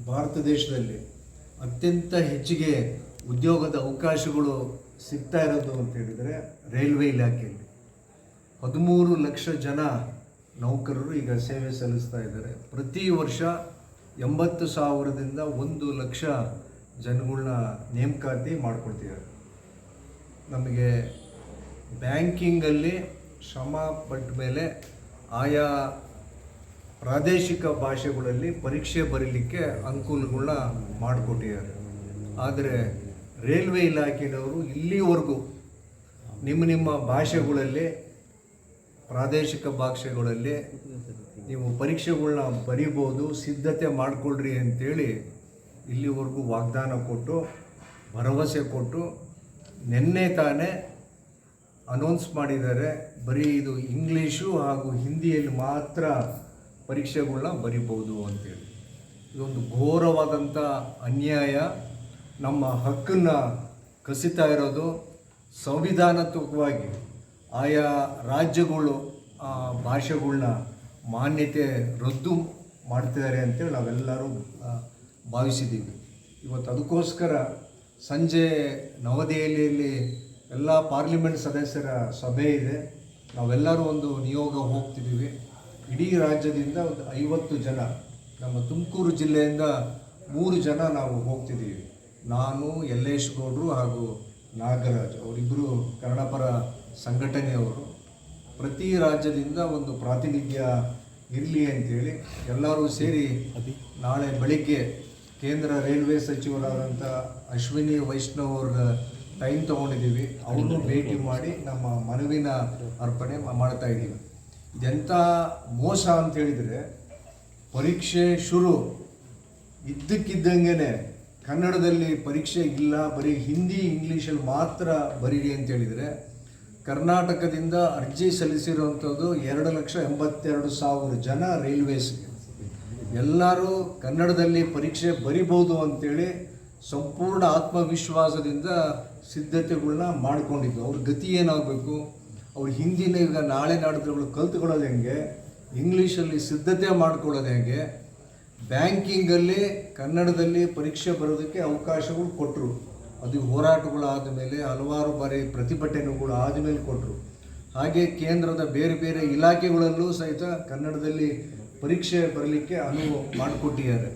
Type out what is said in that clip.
ಭಾರತ ದೇಶದಲ್ಲಿ ಅತ್ಯಂತ ಹೆಚ್ಚಿಗೆ ಉದ್ಯೋಗದ ಅವಕಾಶಗಳು ಸಿಗ್ತಾ ಇರೋದು ಅಂತ ಹೇಳಿದರೆ ರೈಲ್ವೆ ಇಲಾಖೆಯಲ್ಲಿ 13 ಲಕ್ಷ ಜನ ನೌಕರರು ಈಗ ಸೇವೆ ಸಲ್ಲಿಸ್ತಾ ಇದ್ದಾರೆ. ಪ್ರತಿ ವರ್ಷ 80,000ದಿಂದ 1 ಲಕ್ಷ ಜನಗಳನ್ನ ನೇಮಕಾತಿ ಮಾಡ್ಕೊಳ್ತಿದ್ದಾರೆ. ನಮಗೆ ಬ್ಯಾಂಕಿಂಗಲ್ಲಿ ಶ್ರಮ ಪಟ್ಟ ಮೇಲೆ ಆಯಾ ಪ್ರಾದೇಶಿಕ ಭಾಷೆಗಳಲ್ಲಿ ಪರೀಕ್ಷೆ ಬರೀಲಿಕ್ಕೆ ಅನುಕೂಲಗಳನ್ನ ಮಾಡಿಕೊಟ್ಟಿದ್ದಾರೆ. ಆದರೆ ರೈಲ್ವೆ ಇಲಾಖೆಯವರು ಇಲ್ಲಿವರೆಗೂ ನಿಮ್ಮ ಭಾಷೆಗಳಲ್ಲಿ ಪ್ರಾದೇಶಿಕ ಭಾಷೆಗಳಲ್ಲಿ ನೀವು ಪರೀಕ್ಷೆಗಳನ್ನ ಬರೀಬೋದು, ಸಿದ್ಧತೆ ಮಾಡಿಕೊಳ್ಳ್ರಿ ಅಂತೇಳಿ ಇಲ್ಲಿವರೆಗೂ ವಾಗ್ದಾನ ಕೊಟ್ಟು ಭರವಸೆ ಕೊಟ್ಟು ನಿನ್ನೆ ತಾನೇ ಅನೌನ್ಸ್ ಮಾಡಿದ್ದಾರೆ. ಬರೀ ಇದು ಇಂಗ್ಲೀಷು ಹಾಗೂ ಹಿಂದಿಯಲ್ಲಿ ಮಾತ್ರ ಪರೀಕ್ಷೆಗಳನ್ನ ಬರಿಬೋದು ಅಂತೇಳಿ. ಇದೊಂದು ಘೋರವಾದಂಥ ಅನ್ಯಾಯ. ನಮ್ಮ ಹಕ್ಕನ್ನು ಕಸಿತಾ ಇರೋದು. ಸಂವಿಧಾನಾತ್ಮಕವಾಗಿ ಆಯಾ ರಾಜ್ಯಗಳು ಭಾಷೆಗಳನ್ನ ಮಾನ್ಯತೆ ರದ್ದು ಮಾಡ್ತಿದ್ದಾರೆ ಅಂತೇಳಿ ನಾವೆಲ್ಲರೂ ಭಾವಿಸಿದ್ದೀವಿ. ಇವತ್ತು ಅದಕ್ಕೋಸ್ಕರ ಸಂಜೆ ನವದೆಹಲಿಯಲ್ಲಿ ಎಲ್ಲ ಪಾರ್ಲಿಮೆಂಟ್ ಸದಸ್ಯರ ಸಭೆ ಇದೆ. ನಾವೆಲ್ಲರೂ ಒಂದು ನಿಯೋಗ ಹೋಗ್ತಿದ್ದೀವಿ. ಇಡೀ ರಾಜ್ಯದಿಂದ ಒಂದು 50 ಜನ, ನಮ್ಮ ತುಮಕೂರು ಜಿಲ್ಲೆಯಿಂದ 3 ಜನ ನಾವು ಹೋಗ್ತಿದ್ದೀವಿ. ನಾನು, ಯಲ್ಲೇಶ್ ಗೌಡರು ಹಾಗೂ ನಾಗರಾಜ್ ಅವರಿಬ್ಬರು ಕನ್ನಡಪರ ಸಂಘಟನೆಯವರು. ಪ್ರತಿ ರಾಜ್ಯದಿಂದ ಒಂದು ಪ್ರಾತಿನಿಧ್ಯ ಇರಲಿ ಅಂತೇಳಿ ಎಲ್ಲರೂ ಸೇರಿ ನಾಳೆ ಬೆಳಿಗ್ಗೆ ಕೇಂದ್ರ ರೈಲ್ವೆ ಸಚಿವರಾದಂಥ ಅಶ್ವಿನಿ ವೈಷ್ಣವ್ ಅವ್ರ ಟೈಮ್ ತೊಗೊಂಡಿದ್ದೀವಿ. ಅವ್ರನ್ನೂ ಭೇಟಿ ಮಾಡಿ ನಮ್ಮ ಮನವಿನ ಅರ್ಪಣೆ ಮಾಡ್ತಾ ಇದ್ದೀವಿ. ಇದೆಂಥ ಮೋಸ ಅಂತ ಹೇಳಿದರೆ, ಪರೀಕ್ಷೆ ಶುರು ಇದ್ದಕ್ಕಿದ್ದಂಗೆ ಕನ್ನಡದಲ್ಲಿ ಪರೀಕ್ಷೆ ಇಲ್ಲ, ಬರೀ ಹಿಂದಿ ಇಂಗ್ಲೀಷಲ್ಲಿ ಮಾತ್ರ ಬರೀರಿ ಅಂತ ಹೇಳಿದರೆ, ಕರ್ನಾಟಕದಿಂದ ಅರ್ಜಿ ಸಲ್ಲಿಸಿರುವಂಥದ್ದು 2,82,000 ಜನ ರೈಲ್ವೇಸ್ಗೆ. ಎಲ್ಲರೂ ಕನ್ನಡದಲ್ಲಿ ಪರೀಕ್ಷೆ ಬರಿಬೋದು ಅಂತೇಳಿ ಸಂಪೂರ್ಣ ಆತ್ಮವಿಶ್ವಾಸದಿಂದ ಸಿದ್ಧತೆಗಳನ್ನ ಮಾಡಿಕೊಂಡಿದ್ದು. ಅವ್ರ ಗತಿ ಏನಾಗಬೇಕು? ಅವ್ರು ಹಿಂದಿನ ಈಗ ನಾಳೆ ನಾಡಿದ್ರುಗಳು ಕಲ್ತ್ಕೊಳ್ಳೋದು ಹೆಂಗೆ? ಇಂಗ್ಲೀಷಲ್ಲಿ ಸಿದ್ಧತೆ ಮಾಡ್ಕೊಳ್ಳೋದು ಹೇಗೆ? ಬ್ಯಾಂಕಿಂಗಲ್ಲಿ ಕನ್ನಡದಲ್ಲಿ ಪರೀಕ್ಷೆ ಬರೋದಕ್ಕೆ ಅವಕಾಶಗಳು ಕೊಟ್ಟರು. ಅದು ಹೋರಾಟಗಳು ಆದಮೇಲೆ ಹಲವಾರು ಬಾರಿ ಪ್ರತಿಭಟನೆಗಳು ಆದಮೇಲೆ ಕೊಟ್ಟರು. ಹಾಗೆ ಕೇಂದ್ರದ ಬೇರೆ ಬೇರೆ ಇಲಾಖೆಗಳಲ್ಲೂ ಸಹಿತ ಕನ್ನಡದಲ್ಲಿ ಪರೀಕ್ಷೆ ಬರಲಿಕ್ಕೆ ಅನುವು ಮಾಡಿಕೊಟ್ಟಿದ್ದಾರೆ.